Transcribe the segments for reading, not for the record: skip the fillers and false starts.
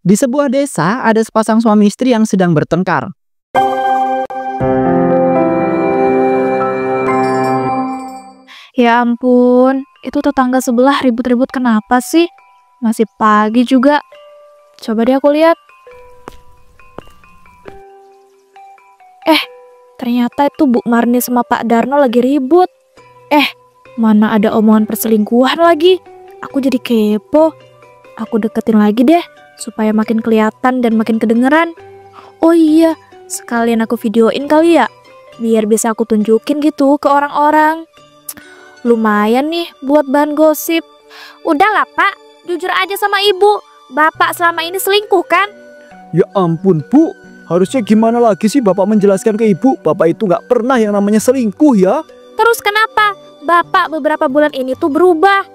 Di sebuah desa ada sepasang suami istri yang sedang bertengkar. Ya ampun, itu tetangga sebelah ribut-ribut kenapa sih? Masih pagi juga. Coba deh aku lihat. Ternyata itu Bu Marni sama Pak Darno lagi ribut. Mana ada omongan perselingkuhan lagi. Aku jadi kepo. Aku deketin lagi deh, supaya makin kelihatan dan makin kedengeran. Oh iya, sekalian aku videoin kali ya, biar bisa aku tunjukin gitu ke orang-orang. Lumayan nih buat bahan gosip. Udahlah Pak, jujur aja sama Ibu. Bapak selama ini selingkuh kan? Ya ampun Bu, harusnya gimana lagi sih Bapak menjelaskan ke Ibu? Bapak itu nggak pernah yang namanya selingkuh ya. Terus kenapa Bapak beberapa bulan ini tuh berubah?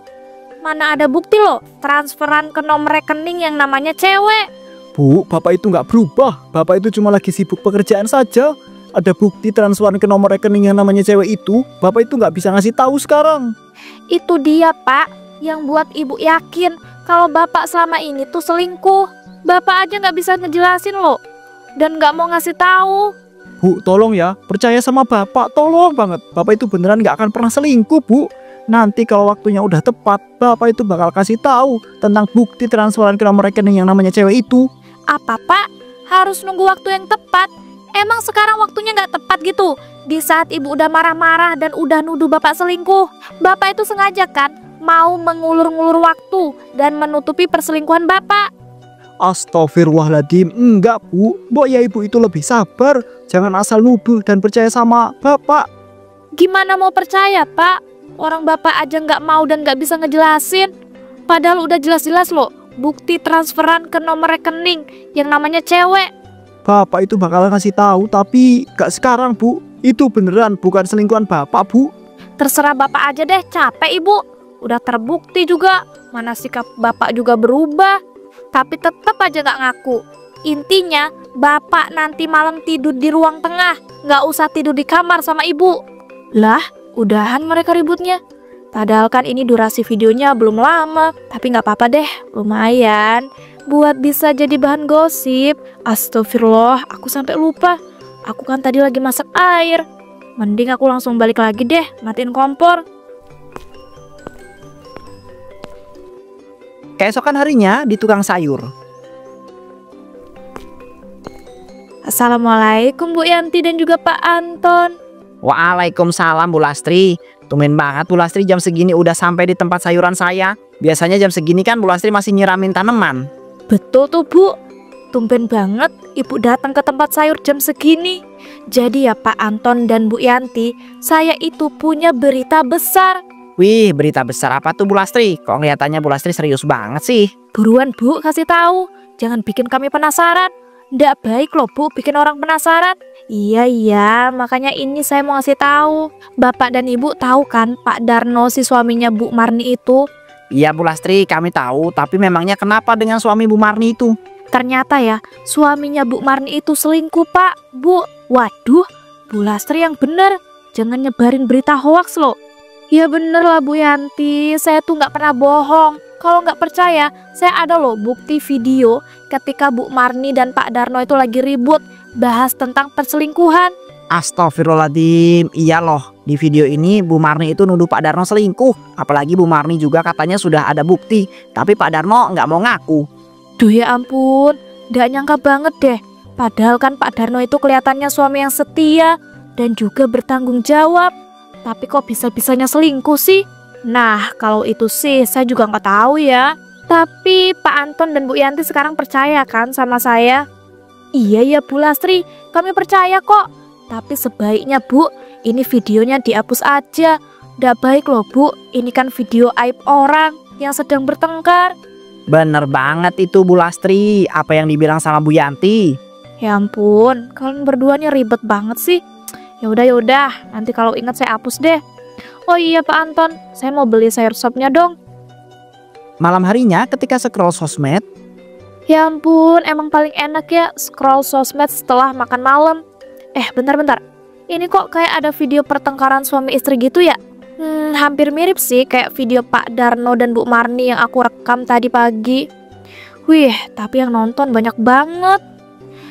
Mana ada bukti loh transferan ke nomor rekening yang namanya cewek. Bu, Bapak itu nggak berubah. Bapak itu cuma lagi sibuk pekerjaan saja. Ada bukti transferan ke nomor rekening yang namanya cewek itu. Bapak itu nggak bisa ngasih tahu sekarang. Itu dia Pak, yang buat Ibu yakin kalau Bapak selama ini tuh selingkuh. Bapak aja nggak bisa ngejelasin loh, dan nggak mau ngasih tahu. Bu, tolong ya, percaya sama Bapak, tolong banget. Bapak itu beneran nggak akan pernah selingkuh, Bu. Nanti kalau waktunya udah tepat, Bapak itu bakal kasih tahu tentang bukti transferan ke nomor rekening yang namanya cewek itu. Apa Pak? Harus nunggu waktu yang tepat? Emang sekarang waktunya nggak tepat gitu? Di saat Ibu udah marah-marah dan udah nuduh Bapak selingkuh. Bapak itu sengaja kan mau mengulur-ngulur waktu dan menutupi perselingkuhan Bapak. Astagfirullahaladzim, enggak Bu. Mbok ya Ibu itu lebih sabar. Jangan asal nuduh dan percaya sama Bapak. Gimana mau percaya Pak? Orang Bapak aja nggak mau dan nggak bisa ngejelasin. Padahal udah jelas-jelas loh bukti transferan ke nomor rekening yang namanya cewek. Bapak itu bakal ngasih tahu, tapi gak sekarang Bu. Itu beneran bukan selingkuhan Bapak Bu. Terserah Bapak aja deh, capek Ibu. Udah terbukti juga, mana sikap Bapak juga berubah. Tapi tetap aja gak ngaku. Intinya Bapak nanti malam tidur di ruang tengah, gak usah tidur di kamar sama Ibu. Lah, udahan mereka ributnya. Padahal kan ini durasi videonya belum lama. Tapi gak apa-apa deh, lumayan buat bisa jadi bahan gosip. Astagfirullah, aku sampai lupa. Aku kan tadi lagi masak air. Mending aku langsung balik lagi deh, matiin kompor. Keesokan harinya di tukang sayur. Assalamualaikum Bu Yanti dan juga Pak Anton. Waalaikumsalam Bu Lastri. Tumben banget Bu Lastri jam segini udah sampai di tempat sayuran saya. Biasanya jam segini kan Bu Lastri masih nyiramin tanaman. Betul tuh Bu, tumben banget Ibu datang ke tempat sayur jam segini. Jadi ya Pak Anton dan Bu Yanti, saya itu punya berita besar. Wih, berita besar apa tuh Bu Lastri? Kok kelihatannya Bu Lastri serius banget sih? Buruan Bu, kasih tahu. Jangan bikin kami penasaran. Nggak baik loh Bu bikin orang penasaran. Iya, makanya ini saya mau ngasih tahu. Bapak dan Ibu tahu kan Pak Darno si suaminya Bu Marni itu? Iya Bu Lastri, kami tahu. Tapi memangnya kenapa dengan suami Bu Marni itu? Ternyata ya, suaminya Bu Marni itu selingkuh Pak, Bu. Waduh, Bu Lastri yang bener. Jangan nyebarin berita hoaks loh. Ya bener lah Bu Yanti, saya tuh nggak pernah bohong. Kalau nggak percaya, saya ada loh bukti video ketika Bu Marni dan Pak Darno itu lagi ribut bahas tentang perselingkuhan. Astagfirullahaladzim, iya loh. Di video ini Bu Marni itu nuduh Pak Darno selingkuh. Apalagi Bu Marni juga katanya sudah ada bukti. Tapi Pak Darno nggak mau ngaku. Duh ya ampun, nggak nyangka banget deh. Padahal kan Pak Darno itu kelihatannya suami yang setia dan juga bertanggung jawab. Tapi kok bisa-bisanya selingkuh sih? Nah, kalau itu sih saya juga nggak tahu ya. Tapi Pak Anton dan Bu Yanti sekarang percaya kan sama saya? Iya ya Bu Lastri, kami percaya kok. Tapi sebaiknya Bu, ini videonya dihapus aja. Nggak baik loh Bu, ini kan video aib orang yang sedang bertengkar. Bener banget itu Bu Lastri, apa yang dibilang sama Bu Yanti. Ya ampun, kalian berdua nih ribet banget sih. Ya udah, nanti kalau ingat saya hapus deh. Oh iya Pak Anton, saya mau beli sayur sopnya dong. Malam harinya ketika scroll sosmed. Ya ampun, emang paling enak ya scroll sosmed setelah makan malam. Bentar. Ini kok kayak ada video pertengkaran suami istri gitu ya? Hampir mirip sih kayak video Pak Darno dan Bu Marni yang aku rekam tadi pagi. Wih, tapi yang nonton banyak banget.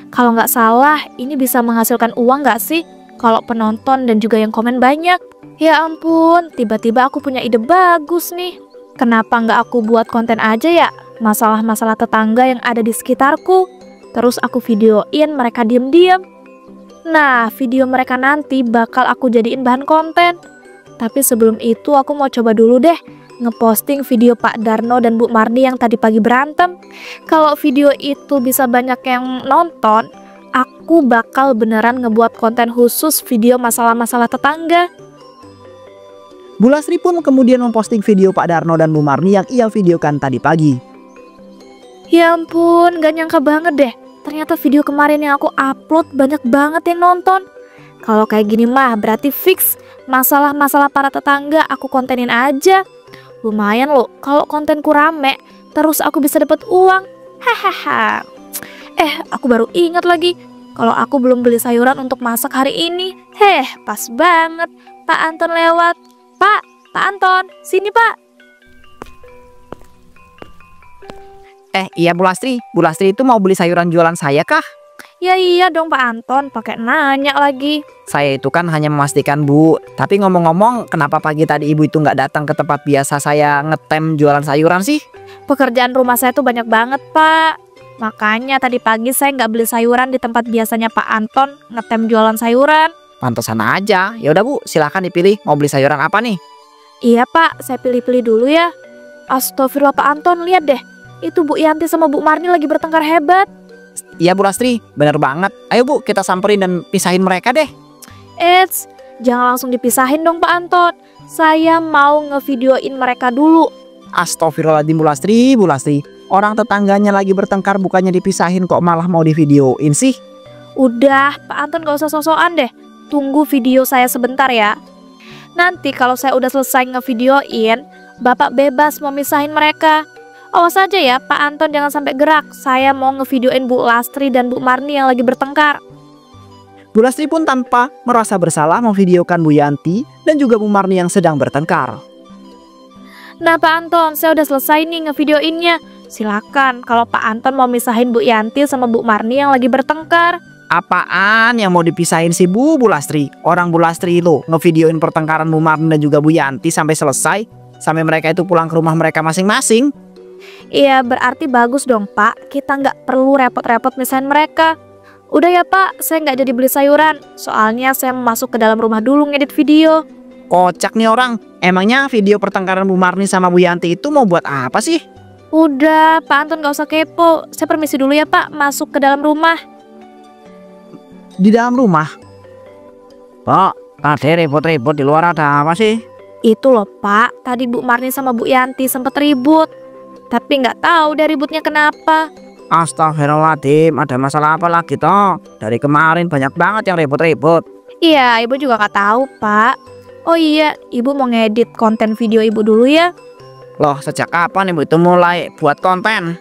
Kalau nggak salah, ini bisa menghasilkan uang nggak sih? Kalau penonton dan juga yang komen banyak. Ya ampun, tiba-tiba aku punya ide bagus nih. Kenapa nggak aku buat konten aja ya? Masalah-masalah tetangga yang ada di sekitarku. Terus aku videoin mereka diem-diem. Nah, video mereka nanti bakal aku jadiin bahan konten. Tapi sebelum itu aku mau coba dulu deh ngeposting video Pak Darno dan Bu Marni yang tadi pagi berantem. Kalau video itu bisa banyak yang nonton, aku bakal beneran ngebuat konten khusus video masalah-masalah tetangga. Bu Lastri pun kemudian memposting video Pak Darno dan Bu Marni yang ia videokan tadi pagi. Ya ampun, gak nyangka banget deh. Ternyata video kemarin yang aku upload banyak banget yang nonton. Kalau kayak gini mah berarti fix masalah-masalah para tetangga aku kontenin aja. Lumayan loh kalau kontenku rame, terus aku bisa dapat uang. Hahaha. Aku baru ingat lagi kalau aku belum beli sayuran untuk masak hari ini. Pas banget Pak Anton lewat. Pak Anton, sini Pak. Iya Bu Lastri itu mau beli sayuran jualan saya kah? Ya iya dong Pak Anton, pakai nanya lagi. Saya itu kan hanya memastikan Bu. Tapi ngomong-ngomong, kenapa pagi tadi Ibu itu nggak datang ke tempat biasa saya ngetem jualan sayuran sih? Pekerjaan rumah saya tuh banyak banget Pak. Makanya tadi pagi saya nggak beli sayuran di tempat biasanya Pak Anton ngetem jualan sayuran. Pantesan aja. Ya udah Bu, silakan dipilih mau beli sayuran apa nih? Iya Pak, saya pilih-pilih dulu ya. Astagfirullah Pak Anton, lihat deh. Itu Bu Yanti sama Bu Marni lagi bertengkar hebat. Iya Bu Lastri, bener banget. Ayo Bu, kita samperin dan pisahin mereka deh. Eits, jangan langsung dipisahin dong Pak Anton. Saya mau ngevideoin mereka dulu. Astagfirullahaladzim Bu Lastri. Orang tetangganya lagi bertengkar bukannya dipisahin kok malah mau divideoin sih? Udah, Pak Anton gak usah sosokan deh. Tunggu video saya sebentar ya. Nanti kalau saya udah selesai ngevideoin, Bapak bebas mau misahin mereka. Awas aja ya Pak Anton, jangan sampai gerak. Saya mau ngevideoin Bu Lastri dan Bu Marni yang lagi bertengkar. Bu Lastri pun tanpa merasa bersalah memvideokan Bu Yanti dan juga Bu Marni yang sedang bertengkar. Nah Pak Anton, saya udah selesai nih ngevideoinnya. Silakan kalau Pak Anton mau misahin Bu Yanti sama Bu Marni yang lagi bertengkar. Apaan yang mau dipisahin sih Bu Lastri? Orang Bu Lastri lo ngevideoin pertengkaran Bu Marni dan juga Bu Yanti sampai selesai. Sampai mereka itu pulang ke rumah mereka masing-masing. Iya, berarti bagus dong Pak. Kita nggak perlu repot-repot misahin mereka. Udah ya Pak, saya nggak jadi beli sayuran. Soalnya saya mau masuk ke dalam rumah dulu ngedit video. Kocak nih orang. Emangnya video pertengkaran Bu Marni sama Bu Yanti itu mau buat apa sih? Udah, Pak Anton gak usah kepo. Saya permisi dulu ya Pak, masuk ke dalam rumah. Di dalam rumah, Pak, tadi ribut-ribut di luar ada apa sih? Itu loh Pak, tadi Bu Marni sama Bu Yanti sempet ribut. Tapi nggak tahu deh ributnya kenapa. Astagfirullahaladzim, ada masalah apa lagi toh? Dari kemarin banyak banget yang ribut-ribut. Iya, Ibu juga nggak tahu Pak. Oh iya, Ibu mau ngedit konten video Ibu dulu ya. Loh, sejak kapan Ibu itu mulai buat konten?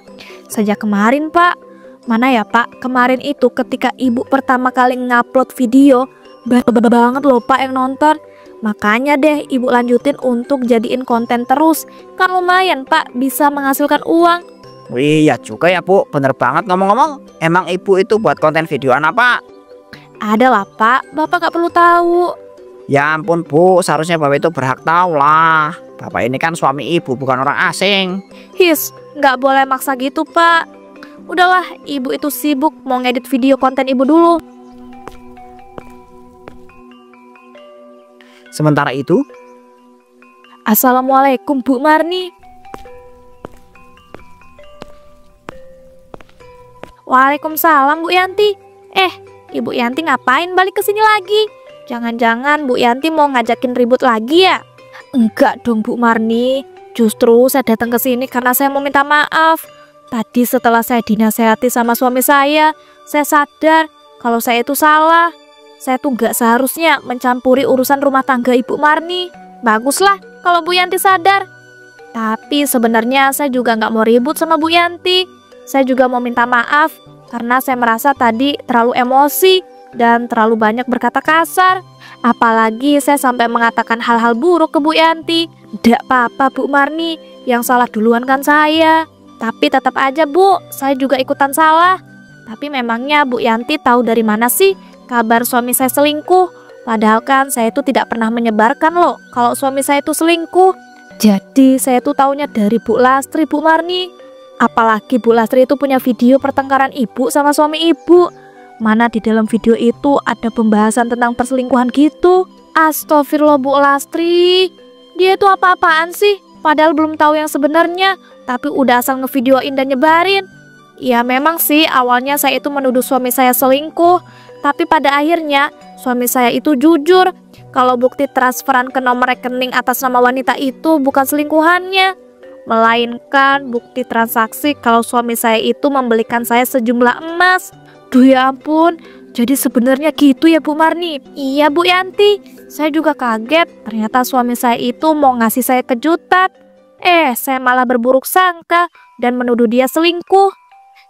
Sejak kemarin Pak. Mana ya Pak, kemarin itu ketika Ibu pertama kali ngupload video, banyak banget loh Pak yang nonton. Makanya deh Ibu lanjutin untuk jadiin konten terus. Kan lumayan Pak, bisa menghasilkan uang. Wih, ya juga ya Bu, bener banget ngomong-ngomong. Emang Ibu itu buat konten videoan apa? Ada lah Pak, Bapak gak perlu tahu. Ya ampun Bu, seharusnya Bapak itu berhak tahu lah. Bapak ini kan suami Ibu, bukan orang asing. His, gak boleh maksa gitu Pak. Udahlah, Ibu itu sibuk mau ngedit video konten Ibu dulu. sementara itu Assalamualaikum Bu Marni. Waalaikumsalam Bu Yanti. Ibu Yanti ngapain balik ke sini lagi? Jangan-jangan Bu Yanti mau ngajakin ribut lagi ya? Enggak dong Bu Marni. Justru saya datang ke sini karena saya mau minta maaf. Tadi setelah saya dinasehati sama suami saya sadar kalau saya itu salah. Saya tuh nggak seharusnya mencampuri urusan rumah tangga Ibu Marni. Baguslah kalau Bu Yanti sadar. Tapi sebenarnya saya juga nggak mau ribut sama Bu Yanti. Saya juga mau minta maaf karena saya merasa tadi terlalu emosi dan terlalu banyak berkata kasar. Apalagi saya sampai mengatakan hal-hal buruk ke Bu Yanti. Nggak apa-apa Bu Marni, yang salah duluan kan saya. Tapi tetap aja Bu, saya juga ikutan salah. Tapi memangnya Bu Yanti tahu dari mana sih kabar suami saya selingkuh? Padahal kan saya itu tidak pernah menyebarkan loh kalau suami saya itu selingkuh. Jadi saya tuh taunya dari Bu Lastri, Bu Marni. Apalagi Bu Lastri itu punya video pertengkaran ibu sama suami ibu. Mana di dalam video itu ada pembahasan tentang perselingkuhan gitu. Astagfirullah Bu Lastri. Dia itu apa-apaan sih? Padahal belum tahu yang sebenarnya, tapi udah asal ngevideoin dan nyebarin. Ya memang sih awalnya saya itu menuduh suami saya selingkuh, tapi pada akhirnya suami saya itu jujur kalau bukti transferan ke nomor rekening atas nama wanita itu bukan selingkuhannya, melainkan bukti transaksi kalau suami saya itu membelikan saya sejumlah emas. Duh ya ampun, jadi sebenarnya gitu ya Bu Marni? Iya Bu Yanti, saya juga kaget. Ternyata suami saya itu mau ngasih saya kejutan. Saya malah berburuk sangka dan menuduh dia selingkuh.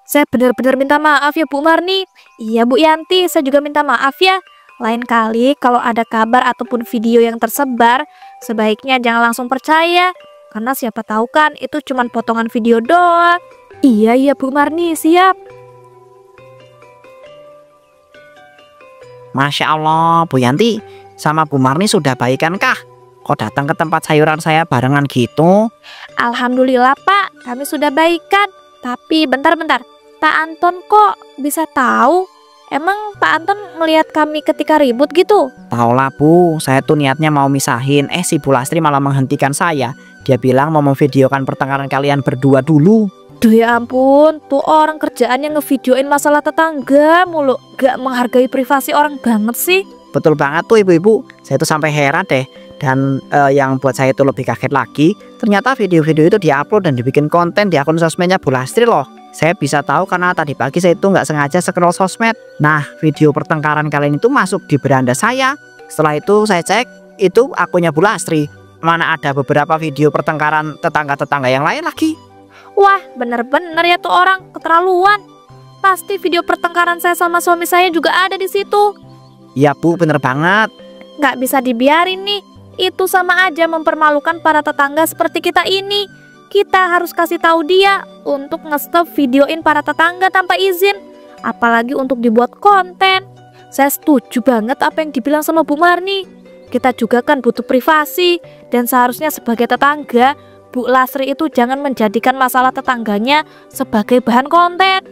Saya benar-benar minta maaf ya Bu Marni. Iya Bu Yanti, saya juga minta maaf ya. Lain kali kalau ada kabar ataupun video yang tersebar, sebaiknya jangan langsung percaya. Karena siapa tahu kan itu cuma potongan video doang. Iya Bu Marni, siap. Masya Allah, Bu Yanti sama Bu Marni sudah baikan kah? Kok datang ke tempat sayuran saya barengan gitu? Alhamdulillah Pak, kami sudah baikan. Tapi bentar-bentar, Pak Anton kok bisa tahu? Emang Pak Anton melihat kami ketika ribut gitu? Tahu lah Bu, saya tuh niatnya mau misahin. Si Bu Lastri malah menghentikan saya. Dia bilang mau memvideokan pertengkaran kalian berdua dulu. Duh ya ampun, tuh orang kerjaannya ngevideoin masalah tetangga mulu. Gak menghargai privasi orang banget sih. Betul banget tuh ibu-ibu. Saya tuh sampai heran deh. Dan yang buat saya itu lebih kaget lagi, ternyata video-video itu diupload dan dibikin konten di akun sosmednya Bu Lastri loh. Saya bisa tahu karena tadi pagi saya itu nggak sengaja scroll sosmed. Nah, video pertengkaran kalian itu masuk di beranda saya. Setelah itu saya cek, itu akunnya Bu Lastri. Mana ada beberapa video pertengkaran tetangga-tetangga yang lain lagi. Wah, bener-bener ya tuh orang, keterlaluan. Pasti video pertengkaran saya sama suami saya juga ada di situ. Iya Bu, bener banget. Nggak bisa dibiarin nih. Itu sama aja mempermalukan para tetangga seperti kita ini. Kita harus kasih tahu dia untuk nge-stop videoin para tetangga tanpa izin. Apalagi untuk dibuat konten. Saya setuju banget apa yang dibilang sama Bu Marni. Kita juga kan butuh privasi. Dan seharusnya sebagai tetangga, Bu Lastri itu jangan menjadikan masalah tetangganya sebagai bahan konten.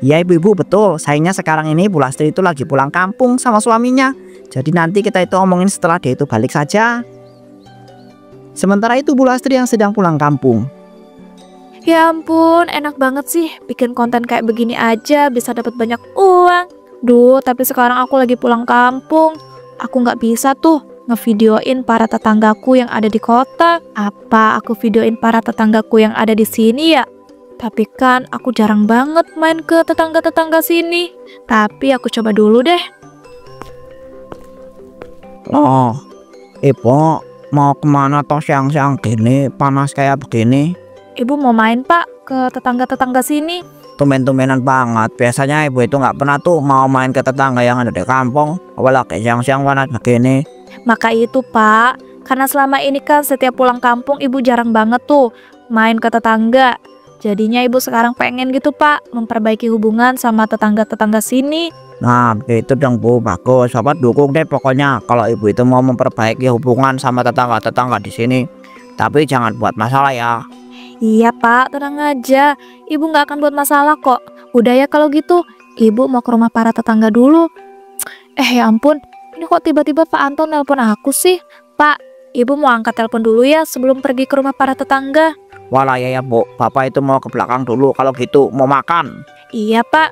Iya ibu-ibu, betul. Sayangnya sekarang ini Bu Lastri itu lagi pulang kampung sama suaminya. Jadi nanti kita itu omongin setelah dia itu balik saja. Sementara itu Bu Lastri yang sedang pulang kampung. Ya ampun, enak banget sih bikin konten kayak begini aja bisa dapat banyak uang. Duh, tapi sekarang aku lagi pulang kampung. Aku nggak bisa tuh ngevideoin para tetanggaku yang ada di kota. Apa aku videoin para tetanggaku yang ada di sini ya? Tapi kan aku jarang banget main ke tetangga-tetangga sini. Tapi aku coba dulu deh. Loh, Ibu mau kemana toh siang-siang gini, panas kayak begini? Ibu mau main Pak ke tetangga-tetangga sini. Tumben-tumbenan banget. Biasanya ibu itu nggak pernah tuh mau main ke tetangga yang ada di kampung. Apalagi siang-siang panas begini. Maka itu Pak, karena selama ini kan setiap pulang kampung ibu jarang banget tuh main ke tetangga. Jadinya ibu sekarang pengen gitu Pak, memperbaiki hubungan sama tetangga-tetangga sini. Nah begitu dong Bu, bagus. Bapak dukung deh pokoknya kalau ibu itu mau memperbaiki hubungan sama tetangga-tetangga di sini. Tapi jangan buat masalah ya. Iya Pak, tenang aja. Ibu nggak akan buat masalah kok. Udah ya kalau gitu, ibu mau ke rumah para tetangga dulu. Ya ampun, ini kok tiba-tiba Pak Anton nelpon aku sih. Pak, ibu mau angkat telepon dulu ya sebelum pergi ke rumah para tetangga. Walah ya Bu, Bapak itu mau ke belakang dulu kalau gitu mau makan. Iya Pak.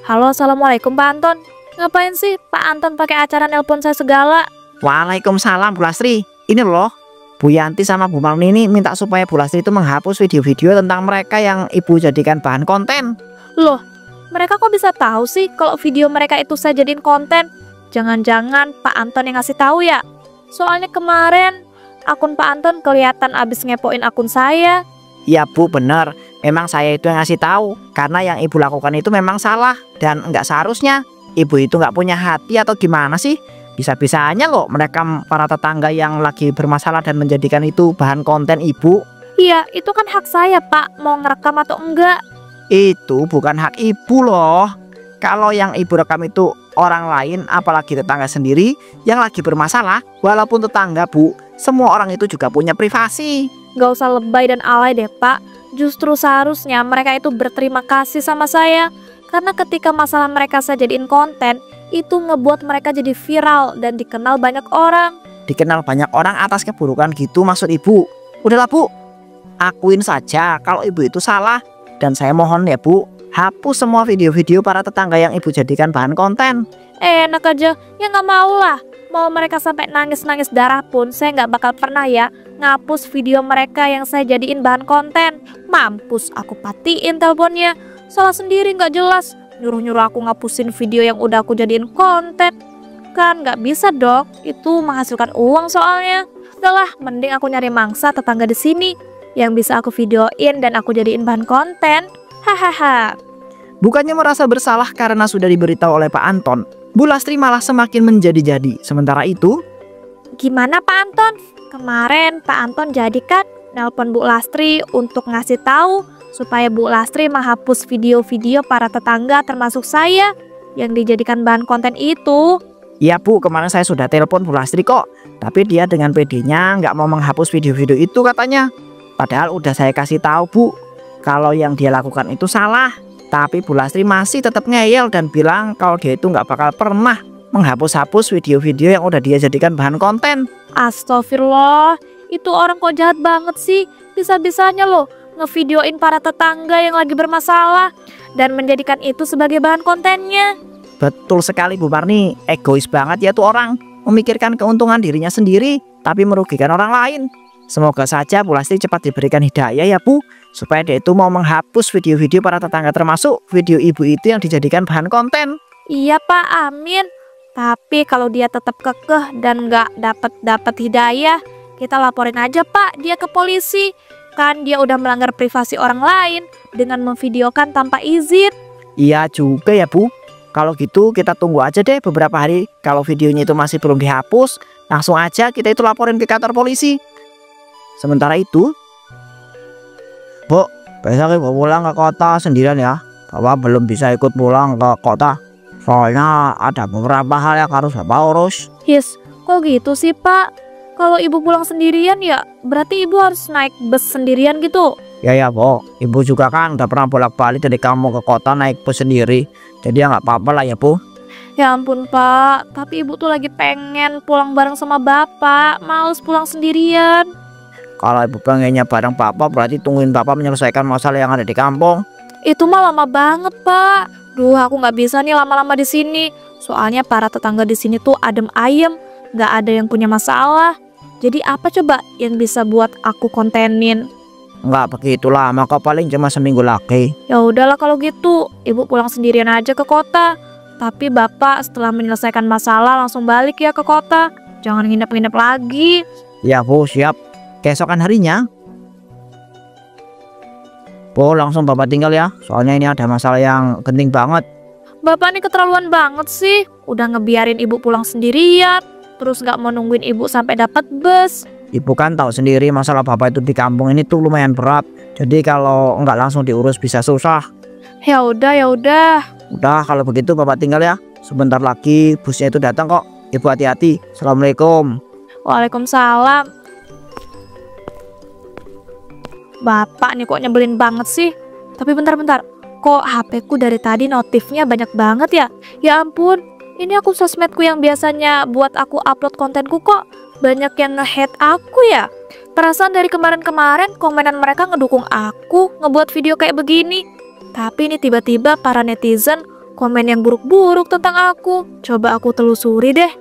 Halo, assalamualaikum Pak Anton. Ngapain sih Pak Anton pakai acara nelpon saya segala? Waalaikumsalam Bu Lastri. Ini loh, Bu Yanti sama Bu Marni ini minta supaya Bu Lastri itu menghapus video-video tentang mereka yang ibu jadikan bahan konten. Loh, mereka kok bisa tahu sih kalau video mereka itu saya jadiin konten? Jangan-jangan Pak Anton yang ngasih tahu ya? Soalnya kemarin akun Pak Anton kelihatan abis ngepoin akun saya. Ya Bu, bener. Memang saya itu yang ngasih tahu. Karena yang ibu lakukan itu memang salah dan nggak seharusnya. Ibu itu nggak punya hati atau gimana sih? Bisa-bisanya loh mereka para tetangga yang lagi bermasalah dan menjadikan itu bahan konten ibu. Iya, itu kan hak saya, Pak, mau ngerekam atau enggak. Itu bukan hak ibu loh. Kalau yang ibu rekam itu orang lain, apalagi tetangga sendiri yang lagi bermasalah, walaupun tetangga bu, semua orang itu juga punya privasi. Gak usah lebay dan alay deh, Pak. Justru seharusnya mereka itu berterima kasih sama saya. Karena ketika masalah mereka saya jadiin konten, itu ngebuat mereka jadi viral dan dikenal banyak orang. Dikenal banyak orang atas keburukan gitu maksud ibu. Udahlah bu, akuin saja kalau ibu itu salah. Dan saya mohon ya bu, hapus semua video-video para tetangga yang ibu jadikan bahan konten. Enak aja, ya nggak mau lah. Mau mereka sampai nangis-nangis darah pun saya nggak bakal pernah ya ngapus video mereka yang saya jadiin bahan konten. Mampus, aku patiin teleponnya. Salah sendiri nggak jelas. Nyuruh-nyuruh aku ngapusin video yang udah aku jadiin konten. Kan nggak bisa dong, itu menghasilkan uang soalnya. Udahlah, mending aku nyari mangsa tetangga di sini yang bisa aku videoin dan aku jadiin bahan konten. Hahaha. Bukannya merasa bersalah karena sudah diberitahu oleh Pak Anton, Bu Lastri malah semakin menjadi-jadi. Sementara itu, Gimana Pak Anton? Kemarin Pak Anton jadi kan nelpon Bu Lastri untuk ngasih tahu supaya Bu Lastri menghapus video-video para tetangga termasuk saya yang dijadikan bahan konten itu. iya bu, kemarin saya sudah telepon Bu Lastri kok. Tapi dia dengan PD-nya nggak mau menghapus video-video itu katanya. Padahal udah saya kasih tahu bu, kalau yang dia lakukan itu salah. Tapi Bu Lastri masih tetap ngeyel dan bilang kalau dia itu nggak bakal pernah menghapus-hapus video-video yang udah dia jadikan bahan konten. Astagfirullah, itu orang kok jahat banget sih. Bisa-bisanya loh ngevideoin para tetangga yang lagi bermasalah dan menjadikan itu sebagai bahan kontennya. Betul sekali Bu Marni, egois banget ya tuh orang. Memikirkan keuntungan dirinya sendiri, tapi merugikan orang lain. Semoga saja Bu Lastri cepat diberikan hidayah ya Bu, supaya dia itu mau menghapus video-video para tetangga termasuk video ibu itu yang dijadikan bahan konten. Iya Pak, amin. Tapi kalau dia tetap kekeh dan nggak dapat hidayah, kita laporin aja Pak dia ke polisi. Kan dia udah melanggar privasi orang lain dengan memvideokan tanpa izin. Iya juga ya Bu. Kalau gitu kita tunggu aja deh beberapa hari. Kalau videonya itu masih belum dihapus, langsung aja kita itu laporin ke kantor polisi. Sementara itu, Bu, besok ibu pulang ke kota sendirian ya. Bapak belum bisa ikut pulang ke kota. Soalnya ada beberapa hal yang harus Bapak urus. Yes, kok gitu sih Pak? Kalau ibu pulang sendirian ya berarti ibu harus naik bus sendirian gitu. Ya Bu, ibu juga kan udah pernah bolak-balik dari kamu ke kota naik bus sendiri. Jadi ya nggak apa-apa lah ya Bu. Ya ampun Pak, tapi ibu tuh lagi pengen pulang bareng sama Bapak. Males pulang sendirian. Kalau ibu pengennya bareng Bapak berarti tungguin Bapak menyelesaikan masalah yang ada di kampung. Itu mah lama banget Pak. Duh, aku nggak bisa nih lama-lama di sini. Soalnya para tetangga di sini tuh adem ayem, nggak ada yang punya masalah. Jadi apa coba yang bisa buat aku kontenin? Nggak begitu lama kok, paling cuma seminggu lagi. Ya udahlah kalau gitu, ibu pulang sendirian aja ke kota. Tapi Bapak setelah menyelesaikan masalah langsung balik ya ke kota. Jangan nginep-nginep lagi. Ya Bu, siap. Keesokan harinya, Bu langsung Bapak tinggal ya. Soalnya ini ada masalah yang penting banget. Bapak ini keterlaluan banget sih. Udah ngebiarin ibu pulang sendirian, terus nggak mau nungguin ibu sampai dapat bus. Ibu kan tahu sendiri masalah Bapak itu di kampung ini tuh lumayan berat. Jadi kalau nggak langsung diurus bisa susah. Ya udah, ya udah. Udah kalau begitu Bapak tinggal ya. Sebentar lagi busnya itu datang kok. Ibu hati-hati. Assalamualaikum. Waalaikumsalam. Bapak nih kok nyebelin banget sih. Tapi bentar-bentar, kok HP ku dari tadi notifnya banyak banget ya? Ya ampun, ini aku sosmedku yang biasanya buat aku upload kontenku kok banyak yang nge-hate aku ya. Perasaan dari kemarin-kemarin komenan mereka ngedukung aku ngebuat video kayak begini. Tapi ini tiba-tiba para netizen komen yang buruk-buruk tentang aku. Coba aku telusuri deh.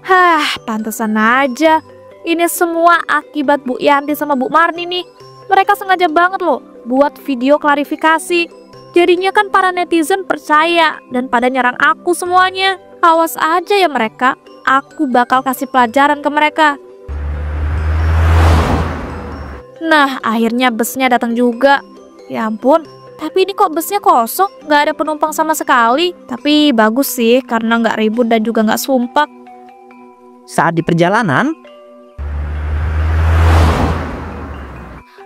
Hah, pantesan aja. Ini semua akibat Bu Yanti sama Bu Marni nih. Mereka sengaja banget loh buat video klarifikasi. Jadinya kan para netizen percaya dan pada nyerang aku semuanya. Awas aja ya mereka. Aku bakal kasih pelajaran ke mereka. Nah, akhirnya busnya datang juga. Ya ampun, tapi ini kok busnya kosong, nggak ada penumpang sama sekali. Tapi bagus sih, karena nggak ribut dan juga nggak sumpah. Saat di perjalanan,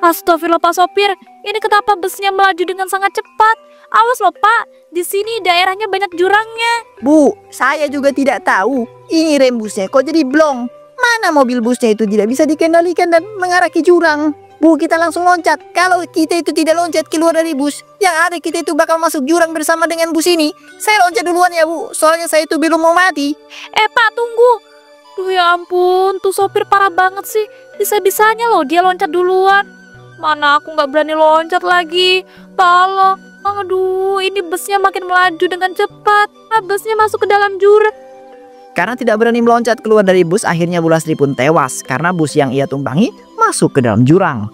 Astagfirullah Pak Sopir, ini kenapa busnya melaju dengan sangat cepat? Awas loh Pak, di sini daerahnya banyak jurangnya. Bu, saya juga tidak tahu. Ini rem busnya kok jadi blong. Mana mobil busnya itu tidak bisa dikendalikan dan mengarah ke jurang. Bu, kita langsung loncat. Kalau kita itu tidak loncat keluar dari bus, yang ada kita itu bakal masuk jurang bersama dengan bus ini. Saya loncat duluan ya Bu, soalnya saya itu belum mau mati. Pak tunggu. Duh ya ampun, tuh sopir parah banget sih. Bisa-bisanya loh dia loncat duluan. Mana aku nggak berani loncat lagi. Tolong. Aduh, ini busnya makin melaju dengan cepat. Busnya masuk ke dalam jurang. Karena tidak berani meloncat keluar dari bus, akhirnya Bu Lastri pun tewas karena bus yang ia tumpangi masuk ke dalam jurang.